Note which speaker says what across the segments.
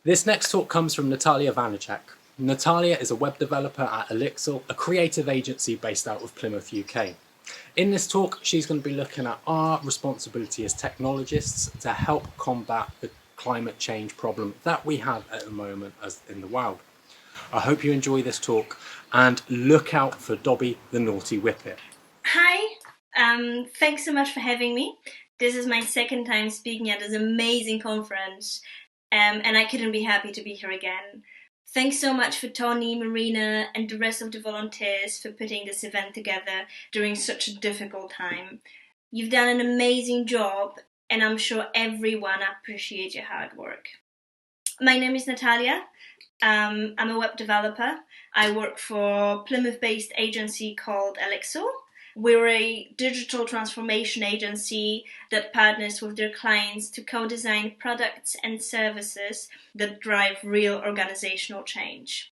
Speaker 1: This next talk comes from Natalia Waniczek. Natalia is a web developer at Elixir, a creative agency based out of Plymouth, UK. In this talk, she's going to be looking at our responsibility as technologists to help combat the climate change problem that we have at the moment as in the world. I hope you enjoy this talk and look out for Dobby the naughty whippet.
Speaker 2: Hi, thanks so much for having me. This is my second time speaking at this amazing conference, and I couldn't be happy to be here again. Thanks so much for Tony, Marina, and the rest of the volunteers for putting this event together during such a difficult time. You've done an amazing job, and I'm sure everyone appreciates your hard work. My name is Natalia. I'm a web developer. I work for a Plymouth-based agency called Elixir. We're a digital transformation agency that partners with their clients to co-design products and services that drive real organizational change.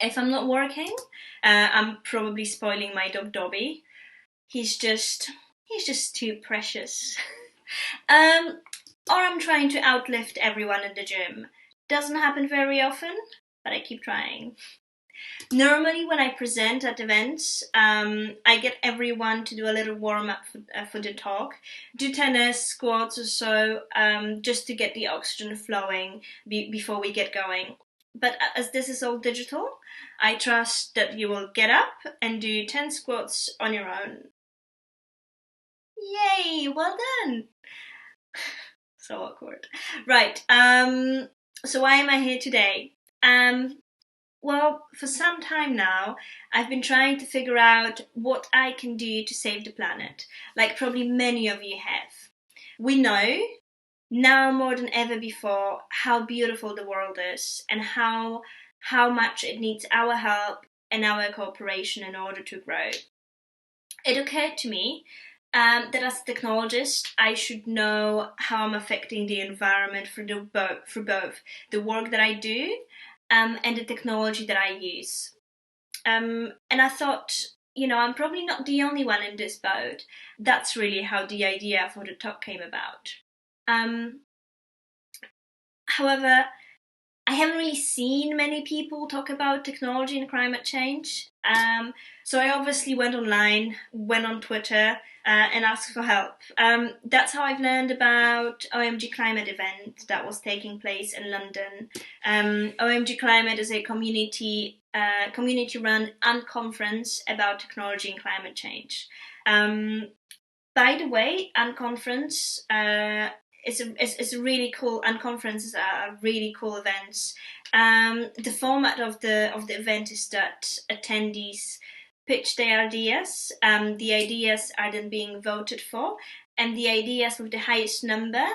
Speaker 2: If I'm not working, I'm probably spoiling my dog Dobby. He's just too precious. Or I'm trying to outlift everyone in the gym. Doesn't happen very often, but I keep trying. Normally, when I present at events, I get everyone to do a little warm-up for the talk, do tennis, squats or so, just to get the oxygen flowing before we get going. But as this is all digital, I trust that you will get up and do 10 squats on your own. Yay, well done! So awkward. Right, so why am I here today? Well, for some time now, I've been trying to figure out what I can do to save the planet, like probably many of you have. We know, now more than ever before, how beautiful the world is and how much it needs our help and our cooperation in order to grow. It occurred to me that as a technologist, I should know how I'm affecting the environment through both the work that I do and the technology that I use. And I thought, I'm probably not the only one in this boat. That's really how the idea for the talk came about. However, I haven't really seen many people talk about technology and climate change. So I obviously went online, went on Twitter, and asked for help. That's how I've learned about OMG Climate event that was taking place in London. OMG Climate is a community-run unconference about technology and climate change. By the way, unconference it's a really cool, and conferences are really cool events. The format of the event is that attendees pitch their ideas. The ideas are then being voted for, and the ideas with the highest number,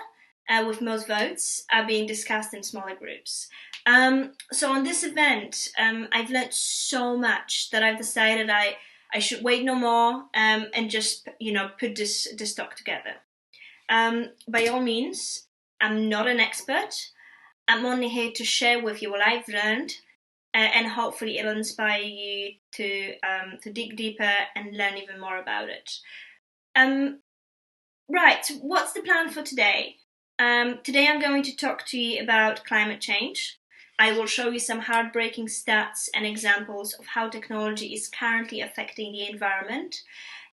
Speaker 2: with most votes, are being discussed in smaller groups. So on this event, I've learned so much that I've decided I should wait no more and just put this talk together. By all means, I'm not an expert. I'm only here to share with you what I've learned, and hopefully it'll inspire you to dig deeper and learn even more about it. Right, what's the plan for today? Today I'm going to talk to you about climate change. I will show you some heartbreaking stats and examples of how technology is currently affecting the environment,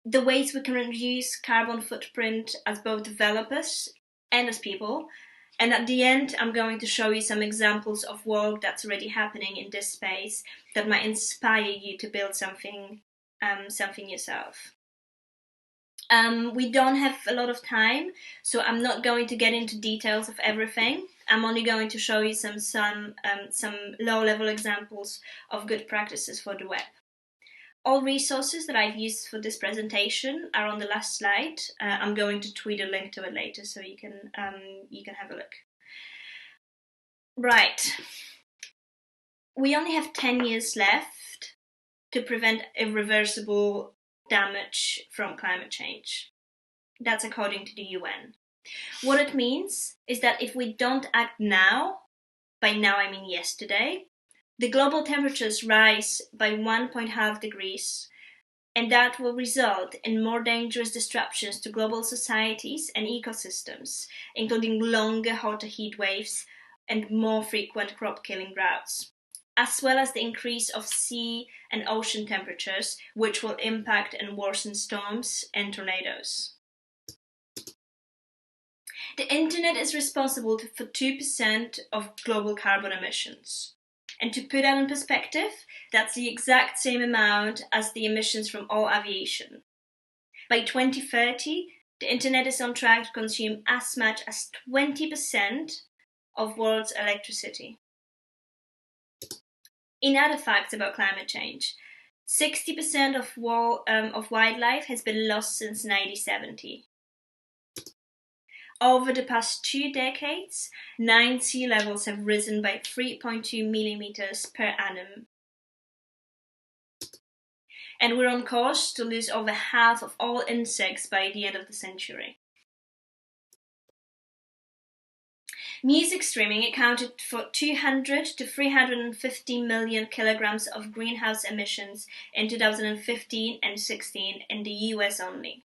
Speaker 2: the ways we can reduce carbon footprint as both developers and as people. And at the end, I'm going to show you some examples of work that's already happening in this space that might inspire you to build something yourself. We don't have a lot of time, so I'm not going to get into details of everything. I'm only going to show you some low-level examples of good practices for the web. All resources that I've used for this presentation are on the last slide. I'm going to tweet a link to it later so you can have a look. Right. We only have 10 years left to prevent irreversible damage from climate change. That's according to the UN. What it means is that if we don't act now, by now I mean yesterday, the global temperatures rise by 1.5 degrees, and that will result in more dangerous disruptions to global societies and ecosystems, including longer, hotter heat waves, and more frequent crop-killing droughts, as well as the increase of sea and ocean temperatures, which will impact and worsen storms and tornadoes. The internet is responsible for 2% of global carbon emissions. And to put that in perspective, that's the exact same amount as the emissions from all aviation. By 2030, the internet is on track to consume as much as 20% of world's electricity. In other facts about climate change, 60% of wildlife has been lost since 1970. Over the past 2 decades, 9 sea levels have risen by 3.2 millimeters per annum. And we're on course to lose over half of all insects by the end of the century. Music streaming accounted for 200 to 350 million kilograms of greenhouse emissions in 2015 and 16 in the US only.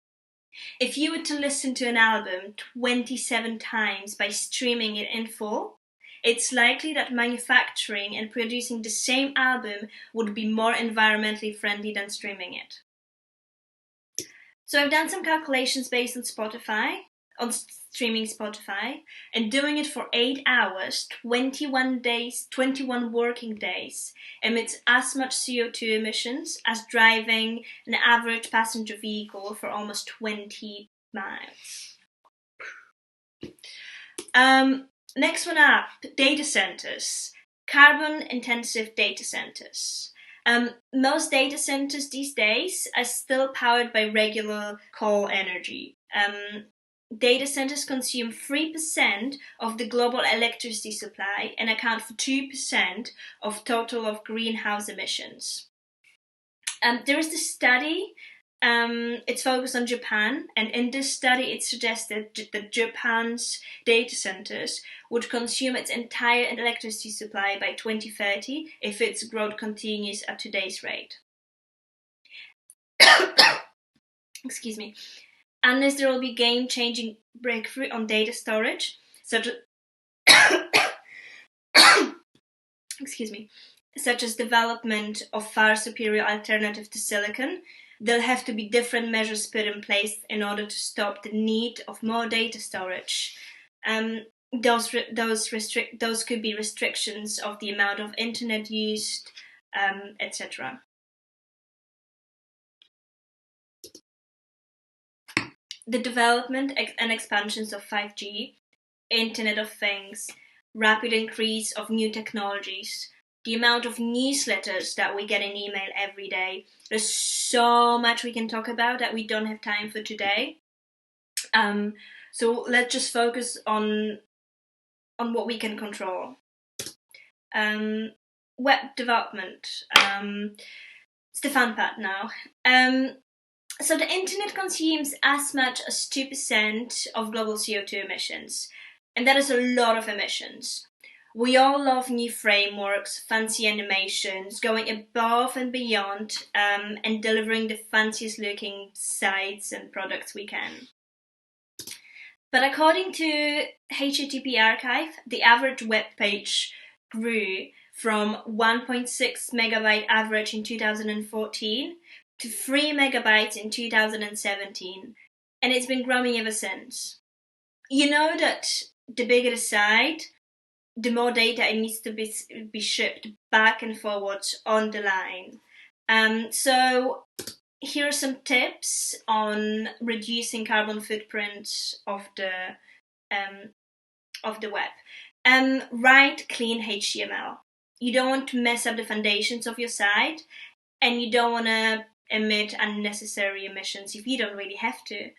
Speaker 2: If you were to listen to an album 27 times by streaming it in full, it's likely that manufacturing and producing the same album would be more environmentally friendly than streaming it. So I've done some calculations based on streaming Spotify, and doing it for 8 hours, 21 days, 21 working days, emits as much CO2 emissions as driving an average passenger vehicle for almost 20 miles. Next one up, data centers. Carbon-intensive data centers. Most data centers these days are still powered by regular coal energy. Data centers consume 3% of the global electricity supply and account for 2% of total of greenhouse emissions. There is this study, it's focused on Japan, and in this study it suggested that Japan's data centers would consume its entire electricity supply by 2030 if its growth continues at today's rate. Excuse me. Unless there will be game-changing breakthrough on data storage, such as development of far superior alternative to silicon, there'll have to be different measures put in place in order to stop the need of more data storage. Those could be restrictions of the amount of internet used, etc. The development and expansions of 5G, Internet of Things, rapid increase of new technologies, the amount of newsletters that we get in email every day. There's so much we can talk about that we don't have time for today. So let's just focus on what we can control. Web development. It's the fun part now. So the internet consumes as much as 2% of global CO2 emissions, and that is a lot of emissions. We all love new frameworks, fancy animations, going above and beyond, and delivering the fanciest looking sites and products we can. But according to HTTP Archive, the average web page grew from 1.6 megabyte average in 2014 to 3 megabytes in 2017, and it's been growing ever since. You know that the bigger the site, the more data it needs to be shipped back and forwards on the line. So here are some tips on reducing carbon footprint of the web. Write clean HTML. You don't want to mess up the foundations of your site, and you don't want to emit unnecessary emissions if you don't really have to.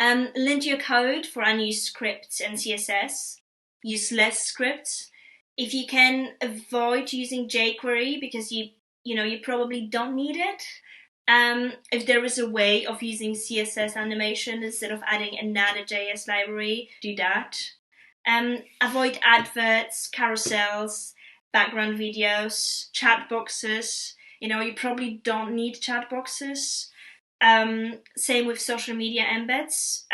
Speaker 2: Lint your code for unused scripts and CSS. Use less scripts. If you can, avoid using jQuery because you probably don't need it. If there is a way of using CSS animation instead of adding another JS library, do that. Avoid adverts, carousels, background videos, chat boxes. You probably don't need chat boxes. Same with social media embeds.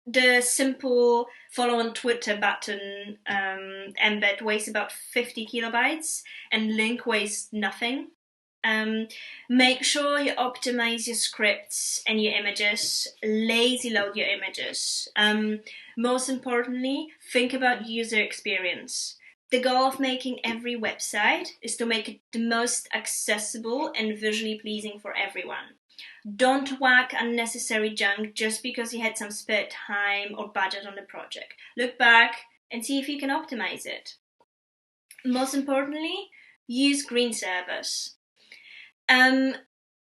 Speaker 2: the simple follow on Twitter button embed weighs about 50 kilobytes and link weighs nothing. Make sure you optimize your scripts and your images, lazy load your images. Most importantly, think about user experience. The goal of making every website is to make it the most accessible and visually pleasing for everyone. Don't whack unnecessary junk just because you had some spare time or budget on the project. Look back and see if you can optimize it. Most importantly, use green servers.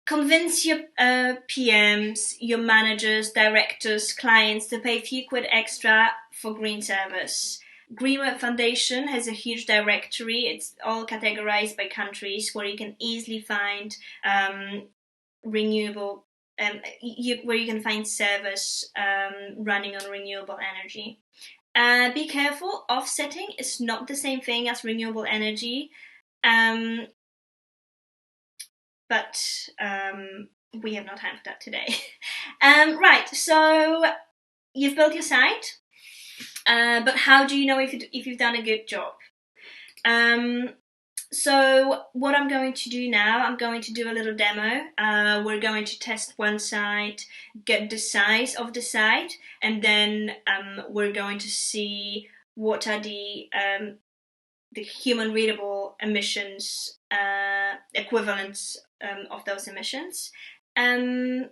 Speaker 2: Convince your PMs, your managers, directors, clients to pay a few quid extra for green servers. Green Web Foundation has a huge directory. It's all categorized by countries where you can easily find renewable, where you can find servers running on renewable energy. Be careful, offsetting is not the same thing as renewable energy. But we have no time for that today. Right, so you've built your site, but how do you know if you've done a good job? So what I'm going to do now, I'm going to do a little demo. We're going to test one site, get the size of the site, and then we're going to see what are the human readable emissions equivalents of those emissions. Right,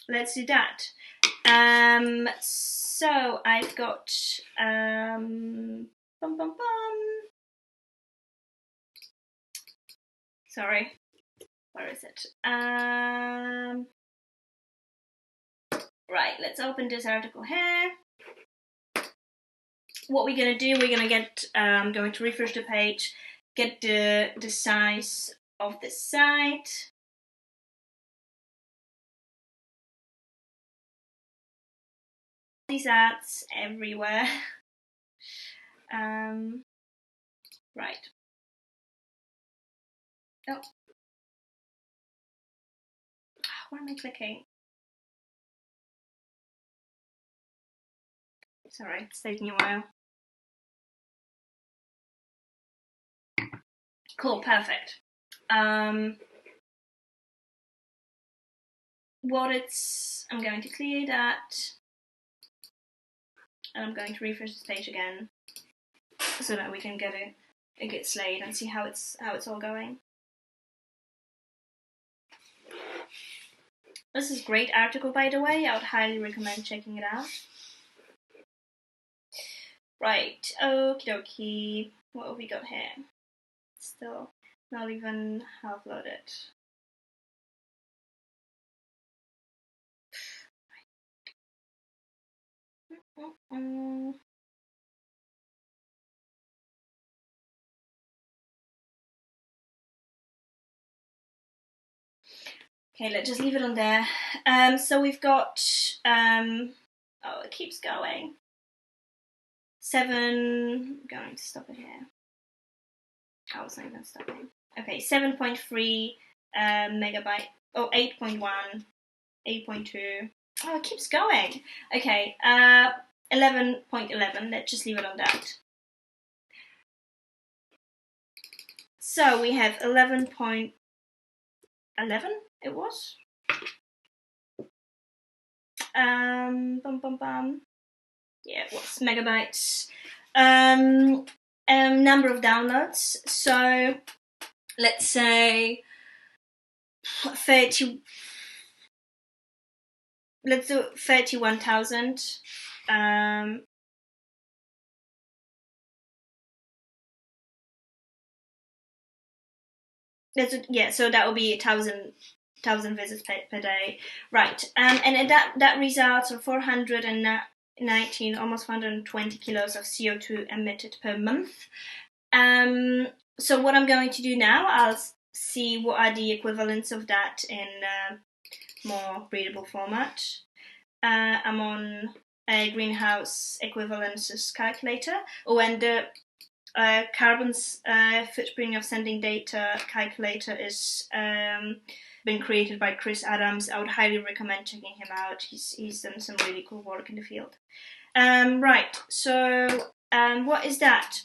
Speaker 2: let's do that. So I've got sorry, where is it? Right, let's open this article here. What we're gonna do, we're gonna get, I'm going to refresh the page, get the size of the site. These ads everywhere. Right. Oh. Where am I clicking? Sorry, it's taking a while. Cool, perfect. I'm going to clear that, and I'm going to refresh the page again, so that we can get a good slate and see how it's all going. This is a great article, by the way. I would highly recommend checking it out. Right, okie dokie. What have we got here? Still not even half loaded. Okay, let's just leave it on there. So we've got, oh, it keeps going. 7, I'm going to stop it here. Oh, it's not even stopping. Okay, 7.3 megabyte, oh, 8.1, 8.2. Oh, it keeps going. Okay, 11.11, let's just leave it on that. So we have 11.11, it was. Yeah, it was megabytes. Number of downloads. So let's say 30. Let's do 31,000. So that will be 1,000 visits per day, right? And that results in 419, almost 420 kilos of CO2 emitted per month. So what I'm going to do now, I'll see what are the equivalents of that in more readable format. I'm on a greenhouse equivalences calculator, and the carbon footprint of sending data calculator is been created by Chris Adams. I would highly recommend checking him out. He's done some really cool work in the field. Right, so what is that?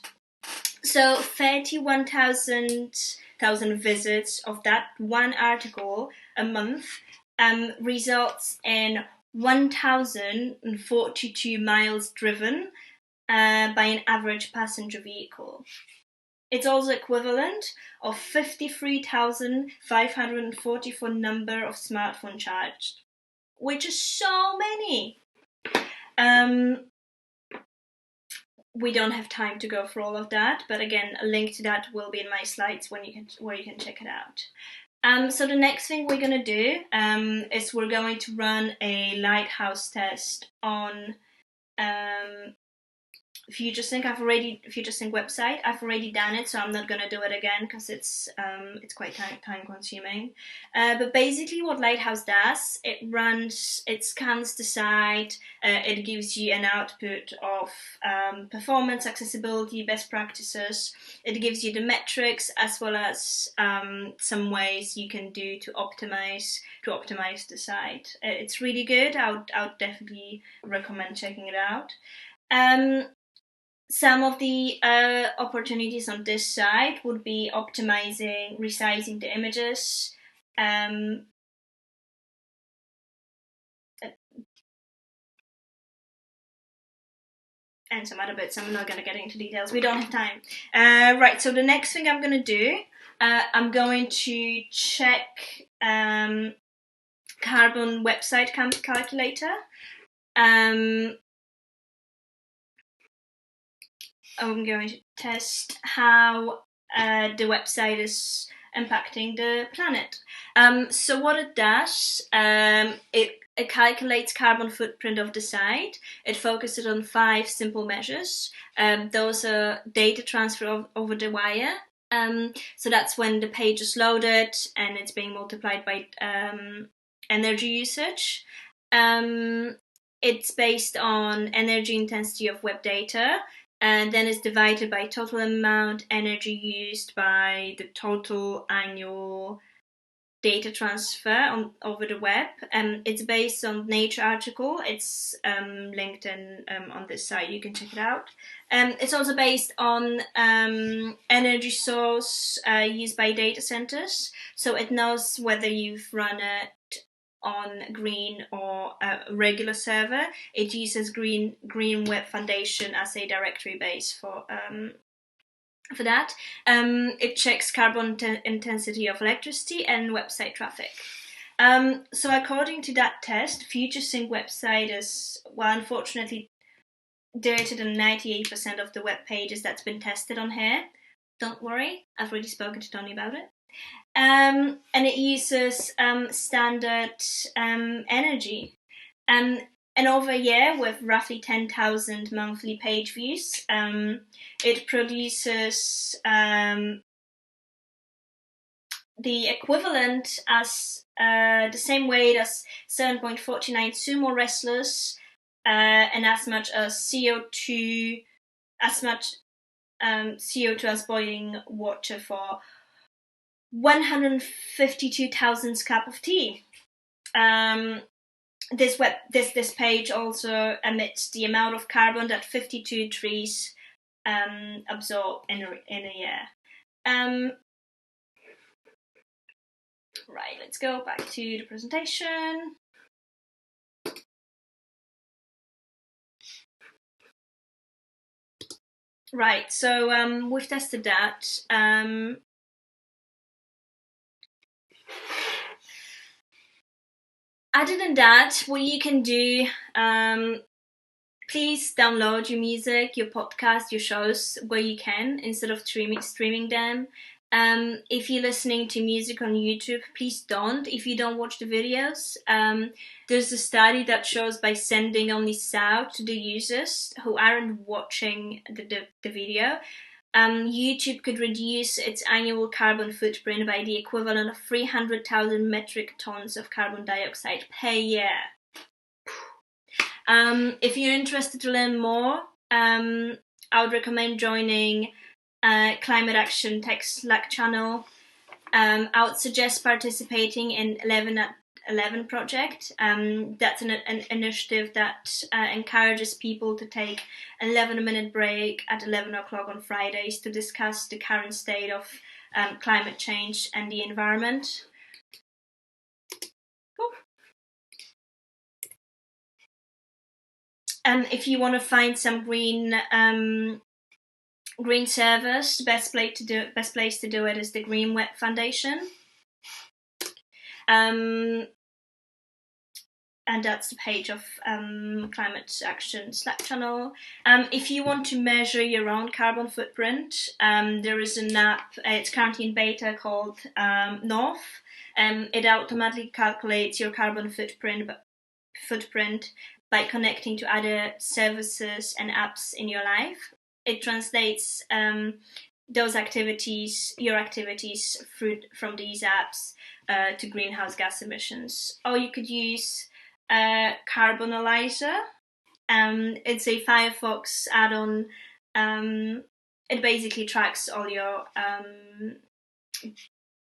Speaker 2: So 31,000 visits of that one article a month results in 1,042 miles driven by an average passenger vehicle. It's also equivalent of 53,544 number of smartphone charged, which is so many. We don't have time to go through all of that, but again, a link to that will be in my slides where you can check it out. So the next thing we're gonna do is we're going to run a lighthouse test on FutureSync website. I've already done it, so I'm not gonna do it again because it's quite time consuming. But basically, what Lighthouse does, it scans the site, it gives you an output of performance, accessibility, best practices. It gives you the metrics as well as some ways you can do to optimize the site. It's really good. I would definitely recommend checking it out. Some of the opportunities on this side would be optimizing, resizing the images, and some other bits. I'm not going to get into details. We don't have time. Right, so the next thing I'm going to do, I'm going to check carbon website calculator. I'm going to test how the website is impacting the planet. So what it does, it calculates carbon footprint of the site. It focuses on 5 simple measures. Those are data transfer over the wire. So that's when the page is loaded and it's being multiplied by energy usage. It's based on energy intensity of web data, and then it's divided by total amount energy used by the total annual data transfer over the web. It's based on Nature article. It's linked in on this site. You can check it out. It's also based on energy source used by data centers, so it knows whether you've run it on green or a regular server. It uses Green Web Foundation as a directory base for that. It checks carbon intensity of electricity and website traffic. So according to that test, FutureSync website is, well, unfortunately dirtier than 98% of the web pages that's been tested on here. Don't worry, I've already spoken to Tony about it. And it uses standard energy. And over a year, with roughly 10,000 monthly page views, it produces the equivalent as the same weight as 7.49 sumo wrestlers, and as much as CO2 as boiling water for 152,000 cup of tea. This page also emits the amount of carbon that 52 trees absorb in a year. Right, let's go back to the presentation. Right, so we've tested that. Other than that, what you can do, please download your music, your podcast, your shows where you can, instead of streaming them. If you're listening to music on YouTube, please don't. If you don't watch the videos, there's a study that shows by sending only sound to the users who aren't watching the video, YouTube could reduce its annual carbon footprint by the equivalent of 300,000 metric tons of carbon dioxide per year. If you're interested to learn more, I would recommend joining Climate Action Tech Slack channel. I would suggest participating in 11 at 11 project. That's an initiative that encourages people to take an 11-minute break at 11 o'clock on Fridays to discuss the current state of climate change and the environment. If you want to find some green service, the best place to do it is the Green Web Foundation. And that's the page of Climate Action Slack channel. If you want to measure your own carbon footprint, there is an app, it's currently in beta, called North. It automatically calculates your carbon footprint by connecting to other services and apps in your life. It translates those activities, your activities from these apps to greenhouse gas emissions. Or you could use Carbonalizer. It's a Firefox add-on. It basically tracks all your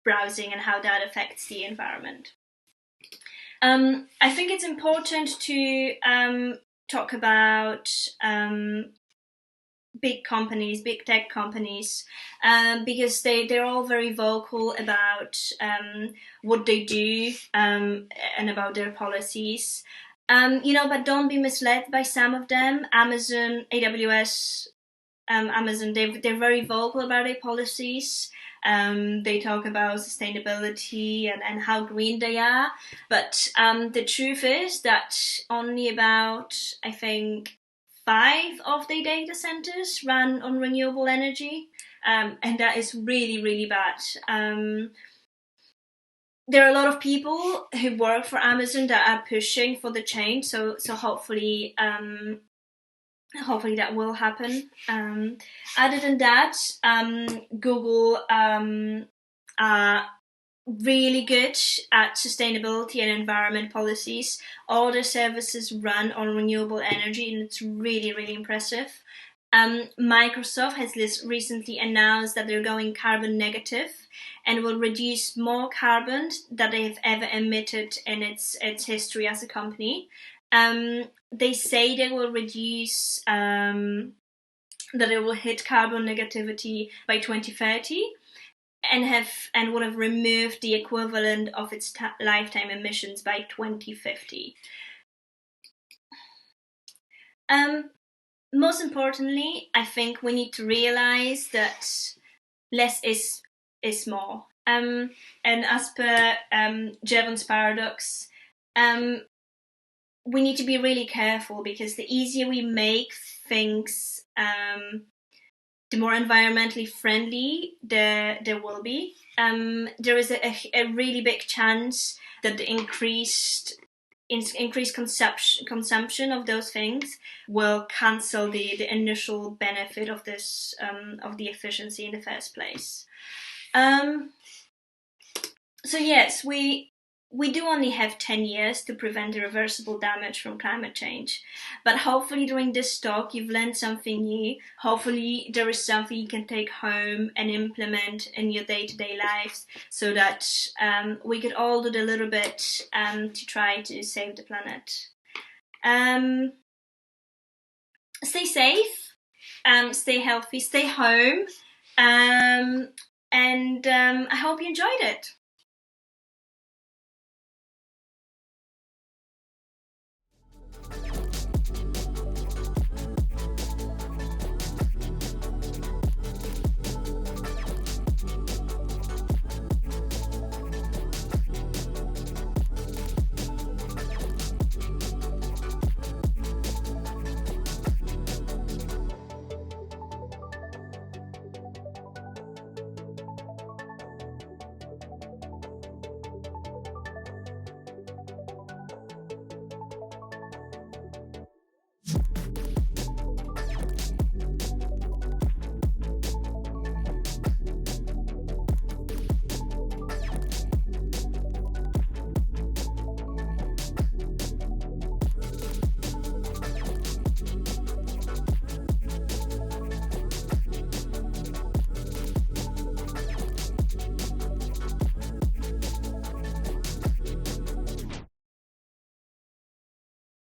Speaker 2: browsing and how that affects the environment. I think it's important to talk about big companies, big tech companies, because they're all very vocal about what they do and about their policies. But don't be misled by some of them. Amazon, AWS, Amazon, they're very vocal about their policies. They talk about sustainability and how green they are. But the truth is that only about, I think, 5 of their data centers run on renewable energy. And that is really, really bad. There are a lot of people who work for Amazon that are pushing for the change. So hopefully that will happen. Other than that, Google are really good at sustainability and environment policies. All their services run on renewable energy, and it's really, really impressive. Microsoft has recently announced that they're going carbon negative and will reduce more carbon than they have ever emitted in its history as a company. They say they will reduce, that it will hit carbon negativity by 2030 and would have removed the equivalent of its lifetime emissions by 2050. Most importantly, I think we need to realize that less is more. And as per Gervans paradox, we need to be really careful, because the easier we make things, the more environmentally friendly there will be. There is a really big chance that the increased consumption of those things will cancel the initial benefit of this of the efficiency in the first place. So yes, we do only have 10 years to prevent irreversible damage from climate change. But hopefully during this talk you've learned something new. Hopefully there is something you can take home and implement in your day-to-day lives, so that we could all do a little bit to try to save the planet. Stay safe, stay healthy, stay home, and I hope you enjoyed it.